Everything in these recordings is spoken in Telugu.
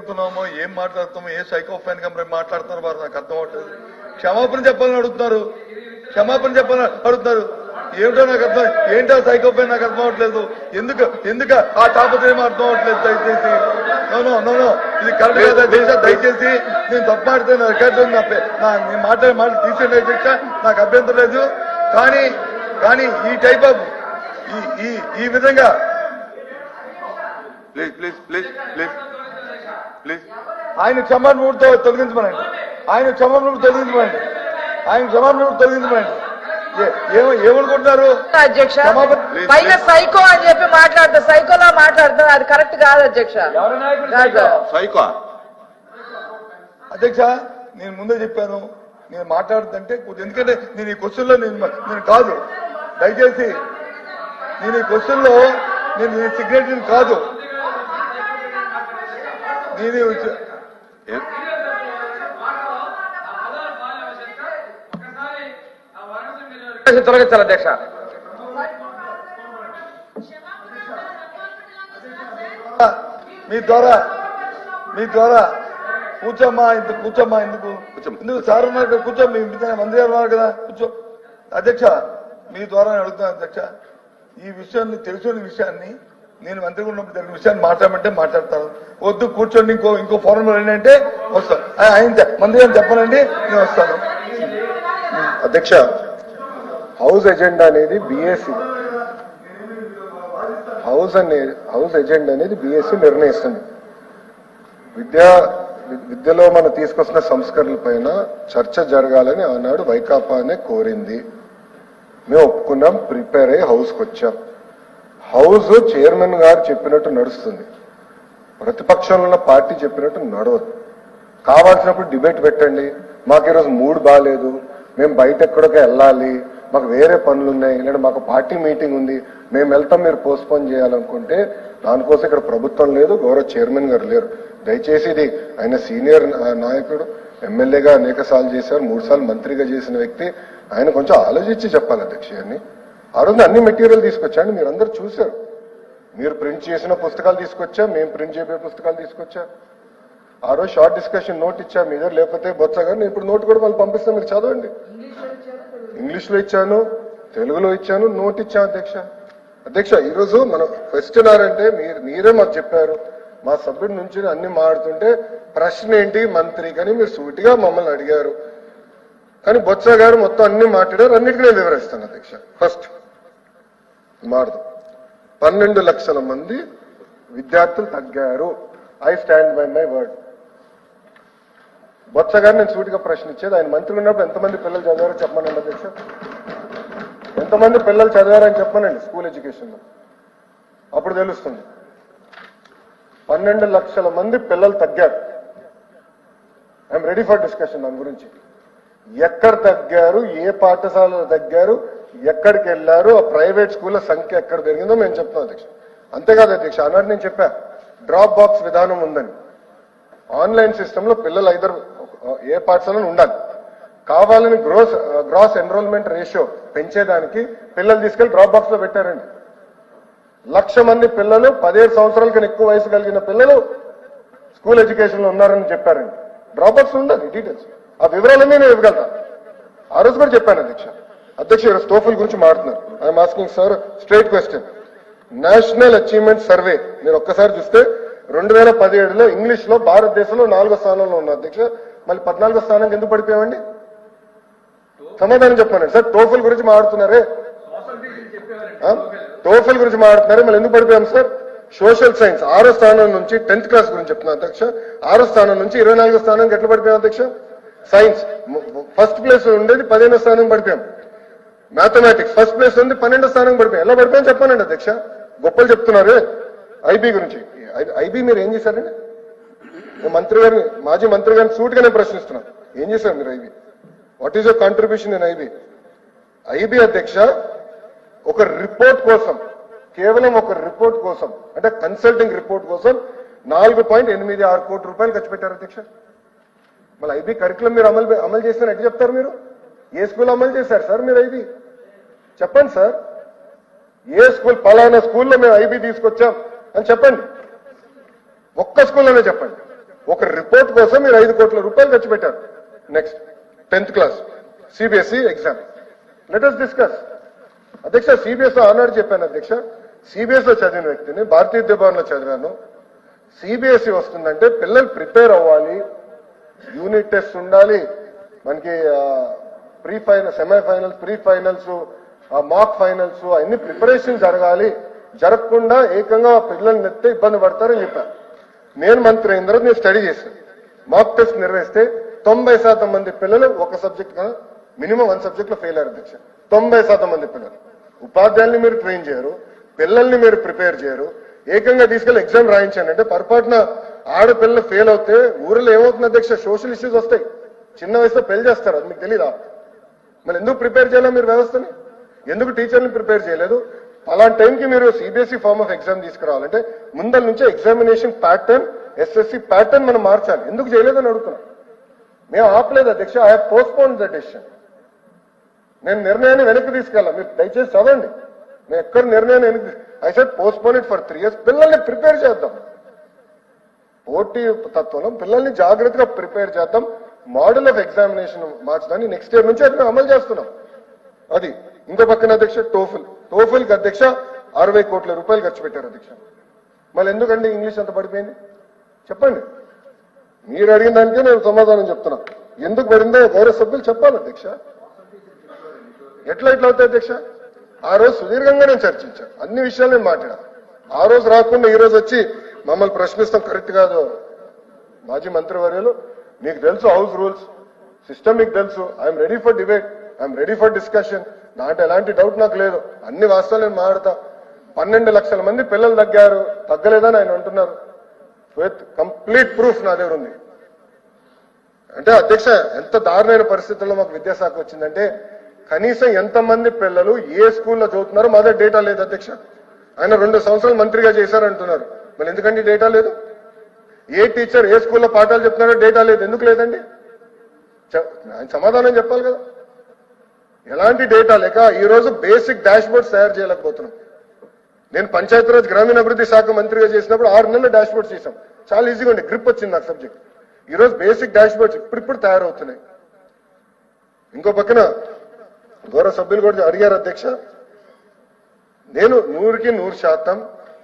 మాట్లాడుతున్నామో ఏం మాట్లాడుతున్నామో ఏ సైకోఫాన్ గా మాట్లాడుతున్నారు వారు నాకు అర్థం అవట్లేదు. క్షమాపణ చెప్పాలని అడుగుతున్నారు, క్షమాపణ చెప్పాలని అడుగుతున్నారు. ఏమిటో నాకు అర్థం, ఏంటో సైకోఫాన్ నాకు అర్థం అవట్లేదు. ఎందుకు ఆ తాపత్రయం అర్థం అవట్లేదు. దయచేసి నో ఇది కరెక్ట్ కాదు. దయచేసి నేను తప్పు మాడితే నా రికార్డు నేను మాట్లాడే మాటలు తీసేయండి అధ్యక్ష, నాకు అభ్యంతరం లేదు. కానీ ఈ టైప్ ఆఫ్ ఈ విధంగా ప్లీజ్ ఆయన క్షమాపణతో తొలగించమనండి, ఆయన క్షమాపణ తొలగించమనండి. ఏమనుకుంటున్నారు అధ్యక్ష? పైన సైకో అని చెప్పి మాట్లాడతారు, సైకోలా మాట్లాడతారు, అది కరెక్ట్ కాదు అధ్యక్ష. సైకో అధ్యక్ష, నేను ముందే చెప్పాను నేను మాట్లాడుతుంటే ఎందుకంటే నేను ఈ క్వశ్చన్ లో నేను కాదు. దయచేసి నేను ఈ క్వశ్చన్ లో నేను సిగ్నేటరీ కాదు. నేను తొలగించాలి అధ్యక్ష. మీ ద్వారా కూర్చోమ్మా ఎందుకు సార్ ఉన్నారు కదా, కూర్చో. మీ మంత్రి గారు ఉన్నారు కదా, కూర్చో. అధ్యక్ష, మీ ద్వారా అడుగుతాను అధ్యక్ష, ఈ విషయాన్ని తెలిసిన విషయాన్ని నేను మంత్రిగా ఉన్నప్పుడు జరిగిన విషయాన్ని మాట్లాడమంటే మాట్లాడతాను. వద్దు కూర్చోండి ఇంకో ఫార్మల్ ఏంటంటే వస్తాను. ఆయన మంత్రి గారు చెప్పనండి, నేను వస్తాను. అధ్యక్ష, హౌస్ ఎజెండా అనేది బిఎస్సి, హౌస్ ఎజెండా అనేది బిఎస్సి నిర్ణయిస్తుంది. విద్యలో మనం తీసుకొస్తున్న సంస్కరణల పైన చర్చ జరగాలని ఆనాడు వైకాపానే కోరింది. మేము ఒప్పుకున్నాం, ప్రిపేర్ అయ్యి హౌస్కి వచ్చాం. హౌస్ చైర్మన్ గారు చెప్పినట్టు నడుస్తుంది, ప్రతిపక్షంలో ఉన్న పార్టీ చెప్పినట్టు నడవదు. కావాల్సినప్పుడు డిబేట్ పెట్టండి. మాకు ఈరోజు మూడ్ బాగాలేదు, మేము బయట ఎక్కడికో వెళ్ళాలి, మాకు వేరే పనులు ఉన్నాయి, లేదా మాకు పార్టీ మీటింగ్ ఉంది, మేము వెళ్తాం, మీరు పోస్ట్పోన్ చేయాలనుకుంటే దానికోసం ఇక్కడ ప్రభుత్వం లేదు, గౌరవ చైర్మన్ గారు లేరు. దయచేసి ఇది ఆయన సీనియర్ నాయకుడు, ఎమ్మెల్యేగా అనేక సార్లు చేశారు, 3 సార్లు మంత్రిగా చేసిన వ్యక్తి. ఆయన కొంచెం ఆలోచించి చెప్పాలి అధ్యక్ష. అని ఆ రోజు అన్ని మెటీరియల్ తీసుకొచ్చాండి, మీరు అందరు చూశారు. మీరు ప్రింట్ చేసిన పుస్తకాలు తీసుకొచ్చా, మేము ప్రింట్ చేయబోయే పుస్తకాలు తీసుకొచ్చా. ఆ రోజు షార్ట్ డిస్కషన్ నోట్ ఇచ్చా మీ దగ్గర, లేకపోతే బొత్స గారు నేను ఇప్పుడు నోట్ కూడా వాళ్ళు పంపిస్తాను, మీరు చదవండి. ఇంగ్లీష్ లో ఇచ్చాను, తెలుగులో ఇచ్చాను, నోట్ ఇచ్చాను అధ్యక్ష. ఈరోజు మనం క్వశ్చన్ అంటే మీరే మాకు చెప్పారు, మా సభ్యుడి నుంచి అన్ని మాడుతుంటే ప్రశ్న ఏంటి మంత్రి కానీ మీరు సూటిగా మమ్మల్ని అడిగారు. కానీ బొత్స గారు మొత్తం అన్ని మాట్లాడారు, అన్నిటికీ నేను వివరిస్తాను అధ్యక్ష. ఫస్ట్ మాడదు, 12 లక్షల మంది విద్యార్థులు తగ్గారు. I stand by my word. Botsa గారు నేను సూటిగా ప్రశ్న ఇచ్చేది, ఆయన మంత్రి ఉన్నప్పుడు ఎంతమంది పిల్లలు చదివారో చెప్పమనండి అధ్యక్ష. ఎంతమంది పిల్లలు చదివారని చెప్పమనండి స్కూల్ ఎడ్యుకేషన్ లో, అప్పుడు తెలుస్తుంది. 12 లక్షల మంది పిల్లలు తగ్గారు. ఐఎమ్ రెడీ ఫర్ డిస్కషన్ దాని గురించి. ఎక్కడ తగ్గారు, ఏ పాఠశాలలో తగ్గారు, ఎక్కడికి వెళ్ళారు, ఆ ప్రైవేట్ స్కూళ్ళ సంఖ్య ఎక్కడ పెరిగిందో మేము చెప్తాం అధ్యక్ష. అంతేకాదు అధ్యక్ష, అన్నాడు నేను చెప్పా డ్రాప్ బాక్స్ విధానం ఉందని. ఆన్లైన్ సిస్టమ్ లో పిల్లలు ఏ పాఠశాలలో ఉండాలి, కావాలని గ్రాస్ ఎన్రోల్మెంట్ రేషియో పెంచేదానికి పిల్లలు తీసుకెళ్లి డ్రాప్ బాక్స్ లో పెట్టారండి. 1,00,000 మంది పిల్లలు 17 సంవత్సరాల కన్నా ఎక్కువ వయసు కలిగిన పిల్లలు స్కూల్ ఎడ్యుకేషన్ లో ఉన్నారని చెప్పారండి. డ్రాప్ బాక్స్ ఉండాలి, డీటెయిల్స్ ఆ వివరాలన్నీ నేను ఇవ్వగలుగుతా. ఆ రోజు కూడా చెప్పాను అధ్యక్ష. ఈరోజు టోఫల్ గురించి మాట్లాడుతున్నారు. I'm asking sir straight question. National achievement survey మీరు ఒక్కసారి చూస్తే 2017లో ఇంగ్లీష్ లో భారతదేశంలో 4వ స్థానంలో ఉన్న అధ్యక్ష, మళ్ళీ 14వ స్థానానికి ఎందుకు పడిపోయామండి? సమాధానం చెప్పానండి సార్. టోఫల్ గురించి మాట్లాడుతున్నారే, టోఫల్ గురించి మాట్లాడుతున్నారే, మళ్ళీ ఎందుకు పడిపోయాం సార్? సోషల్ సైన్స్ 6వ స్థానం నుంచి 10th క్లాస్ గురించి చెప్తున్నాను అధ్యక్ష. 6వ స్థానం నుంచి 24వ స్థానానికి ఎట్లా పడిపోయాం అధ్యక్ష? సైన్స్ ఫస్ట్ ప్లేస్ ఉండేది 15వ స్థానం పడిపోయాం. మ్యాథమెటిక్స్ ఫస్ట్ ప్లేస్ ఉంది 12వ స్థానం పడిపోయాం. ఎలా పడిపోయాం చెప్పానండి అధ్యక్ష. గొప్పలు చెప్తున్నారు ఐబీ గురించి. ఐబీ మీరు ఏం చేశారండి? మంత్రి గారిని, మాజీ మంత్రి గారిని సూటిగా నేను ప్రశ్నిస్తున్నాను, ఏం చేశారు మీరు IB? What is your contribution in IB? IB అధ్యక్ష ఒక రిపోర్ట్ కోసం, కేవలం ఒక రిపోర్ట్ కోసం, అంటే కన్సల్టింగ్ రిపోర్ట్ కోసం 4.86 కోట్ల రూపాయలు ఖర్చు పెట్టారు అధ్యక్ష. మళ్ళీ ఐబీ కరికులం మీరు అమలు చేసిన ఎట్లా చెప్తారు? మీరు ఏ స్కూల్ అమలు చేశారు సార్ మీరు ఐబీ? చెప్పండి సార్. ఏ స్కూల్, పలానా స్కూల్లో మేము ఐబీ తీసుకొచ్చాం అని చెప్పండి. ఒక్క స్కూల్లోనే చెప్పండి. ఒక రిపోర్ట్ కోసం మీరు 5 కోట్ల రూపాయలు ఖర్చు పెట్టారు. Next 10th class CBSE exam. Let us discuss. అధ్యక్ష సిబిఎస్ ఆనాడు చెప్పాను అధ్యక్ష, సిబిఎస్ లో చదివిన వ్యక్తిని, భారతీయ విద్యాభవన్ లో చదివాను. సిబిఎస్ఈ వస్తుందంటే పిల్లలు ప్రిపేర్ అవ్వాలి, యూనిట్ టెస్ట్ ఉండాలి, మనకి pre final, semifinals, pre finals, mock finals అన్ని ప్రిపరేషన్ జరగాలి. జరగకుండా ఏకంగా పిల్లలు నెత్తే ఇబ్బంది పడతారని చెప్పారు. నేను మంత్రి అయిన తర్వాత నేను స్టడీ చేశాను. మాక్ టెస్ట్ నిర్వహిస్తే 90% మంది పిల్లలు ఒక సబ్జెక్ట్ కన్నా మినిమం 1 సబ్జెక్ట్ లో ఫెయిల్ అయ్యారు అధ్యక్ష. 90% మంది పిల్లలు. ఉపాధ్యాయుల్ని మీరు ట్రైన్ చేయరు, పిల్లల్ని మీరు ప్రిపేర్ చేయరు, ఏకంగా తీసుకెళ్లి ఎగ్జామ్ రాయించాను అంటే పొరపాటున ఆడపిల్లలు ఫెయిల్ అవుతే ఊరిలో ఏమవుతుంది అధ్యక్ష, సోషల్ ఇష్యూస్ వస్తాయి. చిన్న వయసులో పెళ్లి చేస్తారు, అది మీకు తెలీదా? మరి ఎందుకు ప్రిపేర్ చేయాలి మీరు వ్యవస్థని? ఎందుకు టీచర్ని ప్రిపేర్ చేయలేదు? అలాంటి టైంకి మీరు సిబిఎస్ఈ ఫార్మ్ ఆఫ్ ఎగ్జామ్ తీసుకురావాలంటే ముందల నుంచే ఎగ్జామినేషన్ ప్యాటర్న్, ఎస్ఎస్సి ప్యాటర్న్ మనం మార్చాలి. ఎందుకు చేయలేదని అడుగుతున్నాం. మేము ఆపలేదు అధ్యక్ష, I have postponed the decision. నేను నిర్ణయాన్ని వెనక్కి తీసుకెళ్ళాం, మీరు దయచేసి చదవండి. నేను ఎక్కడ నిర్ణయాన్ని వెనక్కి, I said postpone it for 3 years. పిల్లల్ని ప్రిపేర్ చేద్దాం, పోటీ తత్వంలో పిల్లల్ని జాగ్రత్తగా ప్రిపేర్ చేద్దాం. మోడల్ ఆఫ్ ఎగ్జామినేషన్ మార్చడాన్ని నెక్స్ట్ ఇయర్ నుంచి అది మేము అమలు చేస్తున్నాం. అది ఇంకో పక్కన అధ్యక్ష టోఫెల్కి అధ్యక్ష 60 కోట్ల రూపాయలు ఖర్చు పెట్టారు అధ్యక్ష. మళ్ళీ ఎందుకండి ఇంగ్లీష్ అంత పడిపోయింది చెప్పండి. మీరు అడిగిన దానికే నేను సమాధానం చెప్తున్నా. ఎందుకు పడిందో గౌరవ సభ్యులు చెప్పాలి అధ్యక్ష. ఎట్లా అవుతాయి అధ్యక్ష? ఆ రోజు సుదీర్ఘంగా నేను చర్చించాను, అన్ని విషయాలు నేను మాట్లాడా. ఆ రోజు రాకుండా ఈ రోజు వచ్చి మమ్మల్ని ప్రశ్నిస్తాం కరెక్ట్ కాదు. మాజీ మంత్రివర్యులు, మీకు తెలుసు హౌస్ రూల్స్, సిస్టమ్ మీకు తెలుసు. I'm ready for debate, I'm ready for discussion. దాంట్లో ఎలాంటి డౌట్ నాకు లేదు. అన్ని వాస్తవాలు నేను మాట్లాడతా. 12 లక్షల మంది పిల్లలు తగ్గలేదని ఆయన అంటున్నారు. విత్ కంప్లీట్ ప్రూఫ్ నా దగ్గర ఉంది. అంటే అధ్యక్ష ఎంత దారుణమైన పరిస్థితుల్లో మాకు విద్యాశాఖ వచ్చిందంటే కనీసం ఎంతమంది పిల్లలు ఏ స్కూల్లో చదువుతున్నారో మా దగ్గర డేటా లేదు అధ్యక్ష. ఆయన 2 సంవత్సరాలు మంత్రిగా చేశారంటున్నారు, మరి ఎందుకండి డేటా లేదు? ఏ టీచర్ ఏ స్కూల్లో పాఠాలు చెప్తున్నారో డేటా లేదు, ఎందుకు లేదండి? ఆయన సమాధానం చెప్పాలి కదా. ఎలాంటి డేటా లేక ఈ రోజు బేసిక్ డాష్ బోర్డ్స్ తయారు చేయలేకపోతున్నాం. నేను పంచాయతీరాజ్ గ్రామీణాభివృద్ధి శాఖ మంత్రిగా చేసినప్పుడు 6 నెలలు డాష్ బోర్డ్స్ చేశాం. చాలా ఈజీగా ఉండే, గ్రిప్ వచ్చింది నాకు సబ్జెక్ట్. ఈ రోజు బేసిక్ డాష్ బోర్డ్స్ ఇప్పుడు తయారవుతున్నాయి. ఇంకో పక్కన గౌరవ సభ్యులు కూడా అడిగారు అధ్యక్ష, నేను 100కి 100%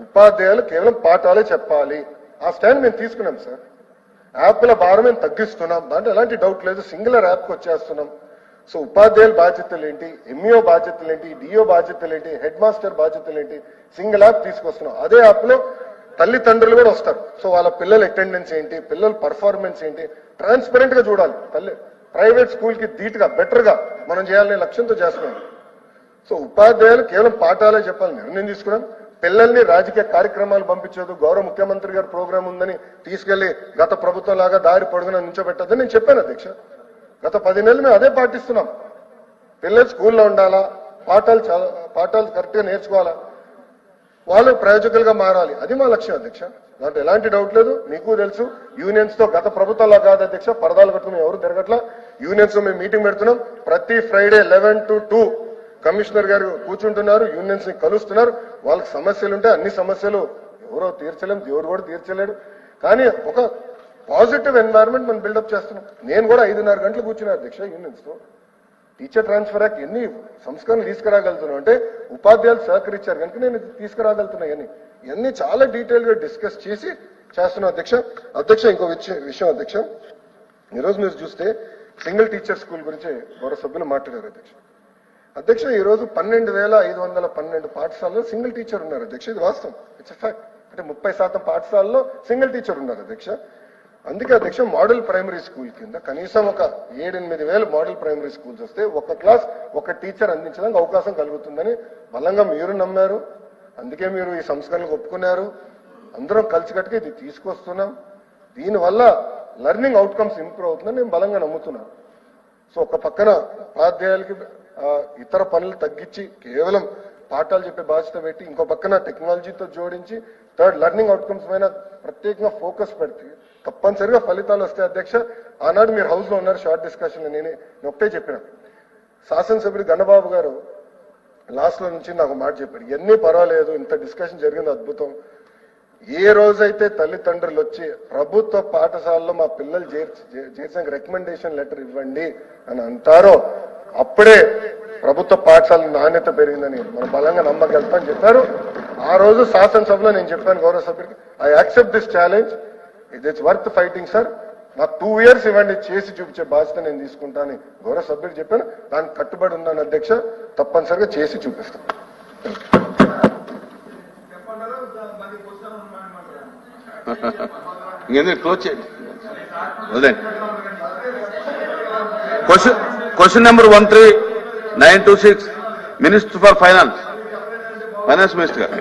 ఉపాధ్యాయులు కేవలం పాఠాలే చెప్పాలి. ఆ స్టాండ్ మేము తీసుకున్నాం సార్. యాప్ల భారం మేము తగ్గిస్తున్నాం, దాంట్లో ఎలాంటి డౌట్ లేదు. సింగులర్ యాప్కి వచ్చేస్తున్నాం. సో ఉపాధ్యాయుల బాధ్యతలు ఏంటి, ఎంఈఓ బాధ్యతలు ఏంటి, డిఓ బాధ్యతలు ఏంటి, హెడ్ మాస్టర్ బాధ్యతలు ఏంటి, సింగిల్ యాప్ తీసుకొస్తున్నాం. అదే యాప్ లో తల్లిదండ్రులు కూడా వస్తారు. సో వాళ్ళ పిల్లల అటెండెన్స్ ఏంటి, పిల్లల పర్ఫార్మెన్స్ ఏంటి, ట్రాన్స్పరెంట్ గా చూడాలి. ప్రైవేట్ స్కూల్ కి ధీటుగా బెటర్ గా మనం చేయాలనే లక్ష్యంతో చేస్తున్నాం. సో ఉపాధ్యాయులు కేవలం పాఠాలే చెప్పాలని నిర్ణయం తీసుకున్నాం. పిల్లల్ని రాజకీయ కార్యక్రమాలు పంపించదు, గౌరవ ముఖ్యమంత్రి గారి ప్రోగ్రాం ఉందని తీసుకెళ్లి గత ప్రభుత్వం లాగా దారి పొడుగున నుంచోబెట్టద్దని నేను చెప్పాను అధ్యక్ష. గత 10 నెలలు మేము అదే పాటిస్తున్నాం. పిల్లలు స్కూల్లో ఉండాలా, పాఠాలు కరెక్ట్ గా నేర్చుకోవాలా, వాళ్ళు ప్రయోజకులుగా మారాలి, అది మా లక్ష్యం అధ్యక్ష. దాంట్లో ఎలాంటి డౌట్ లేదు. మీకు తెలుసు యూనియన్స్ తో గత ప్రభుత్వంలో కాదు అధ్యక్ష, పరదాలు కట్టుకుని ఎవరు తిరగట్లా. యూనియన్స్ తో మేము మీటింగ్ పెడుతున్నాం. ప్రతి ఫ్రైడే 11 to 2 కమిషనర్ గారు కూర్చుంటున్నారు, యూనియన్స్ ని కలుస్తున్నారు. వాళ్ళకి సమస్యలు ఉంటే అన్ని సమస్యలు ఎవరో తీర్చలేము, దేవుడు కూడా తీర్చలేడు. కానీ ఒక పాజిటివ్ ఎన్వైరన్మెంట్ మనం బిల్డప్ చేస్తున్నాం. నేను కూడా 5:30 గంటలు కూర్చున్నా అధ్యక్ష యూనియన్స్ తో. టీచర్ ట్రాన్స్ఫర్ యాక్ట్ ఎన్ని సంస్కరణలు తీసుకురాగలుగుతున్నాం అంటే ఉపాధ్యాయులు సహకరించారు కనుక నేను తీసుకురాగలుగుతున్నా. ఇవన్నీ చాలా డీటెయిల్ గా డిస్కస్ చేసి చేస్తున్నాం అధ్యక్ష. ఇంకో విషయం అధ్యక్ష, ఈరోజు మీరు చూస్తే సింగిల్ టీచర్ స్కూల్ గురించి గౌరవ సభ్యులు మాట్లాడారు అధ్యక్ష. ఈ రోజు 12,512 పాఠశాలలో సింగిల్ టీచర్ ఉన్నారు అధ్యక్ష. ఇది వాస్తవం, ఇట్స్ ఫ్యాక్ట్. అంటే 30% పాఠశాలలో సింగిల్ టీచర్ ఉన్నారు అధ్యక్ష. అందుకే అధ్యక్ష మోడల్ ప్రైమరీ స్కూల్ కింద కనీసం ఒక 7-8 వేల మోడల్ ప్రైమరీ స్కూల్స్ వస్తే ఒక క్లాస్ ఒక టీచర్ అందించడానికి అవకాశం కలుగుతుందని బలంగా మీరు నమ్మారు. అందుకే మీరు ఈ సంస్కరణలకు ఒప్పుకున్నారు. అందరం కలిసికట్టుగా ఇది తీసుకొస్తున్నాం. దీనివల్ల లెర్నింగ్ అవుట్కమ్స్ ఇంప్రూవ్ అవుతుందని నేను బలంగా నమ్ముతున్నాను. సో ఒక పక్కన ఉపాధ్యాయులకి ఇతర పనులు తగ్గించి కేవలం పాఠాలు చెప్పే బాధ్యత పెట్టి, ఇంకో పక్కన టెక్నాలజీతో జోడించి థర్డ్ లెర్నింగ్ అవుట్కమ్స్ పైన ప్రత్యేకంగా ఫోకస్ పెడితే తప్పనిసరిగా ఫలితాలు వస్తాయి అధ్యక్ష. ఆనాడు మీరు హౌస్ లో ఉన్నారు, షార్ట్ డిస్కషన్ నేను ఒకటే చెప్పిన. శాసనసభ్యుడు గన్నబాబు గారు లాస్ట్ లో నుంచి నాకు మాట చెప్పారు, ఎన్ని పర్వాలేదు, ఇంత డిస్కషన్ జరిగింది అద్భుతం, ఏ రోజైతే తల్లిదండ్రులు వచ్చి ప్రభుత్వ పాఠశాలలో మా పిల్లలు చేసిన రికమెండేషన్ లెటర్ ఇవ్వండి అని అంటారో అప్పుడే ప్రభుత్వ పాఠశాల నాణ్యత పెరిగిందని మనం బలంగా నమ్మగలుగుతామని చెప్పారు. ఆ రోజు శాసనసభలో నేను చెప్పాను గౌరవ సభ్యుడికి, I accept this challenge, it's worth fighting sir, నాకు 2 years ఇవ్వండి, చేసి చూపించే బాధ్యత నేను తీసుకుంటానని గౌరవ సభ్యుడు చెప్పాను. దానికి కట్టుబడి ఉన్నాను అధ్యక్ష, తప్పనిసరిగా చేసి చూపిస్తాను. ఇంకేందుకు క్లోజ్ చేయండి. వదిలేండి. Question number 13926 minister for finance minister గారు.